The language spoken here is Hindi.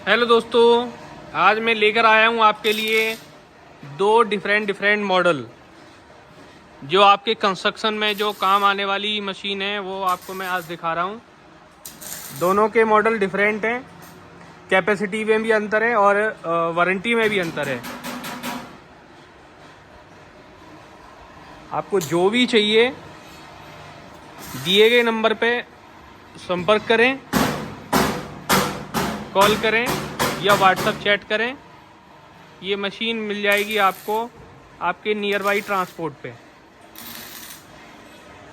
हेलो दोस्तों, आज मैं लेकर आया हूँ आपके लिए दो डिफरेंट मॉडल जो आपके कंस्ट्रक्शन में जो काम आने वाली मशीन है वो आपको मैं आज दिखा रहा हूँ। दोनों के मॉडल डिफरेंट हैं, कैपेसिटी में भी अंतर है और वारंटी में भी अंतर है। आपको जो भी चाहिए दिए गए नंबर पे संपर्क करें, कॉल करें या व्हाट्सएप चैट करें। ये मशीन मिल जाएगी आपको आपके नियर बाई ट्रांसपोर्ट पे।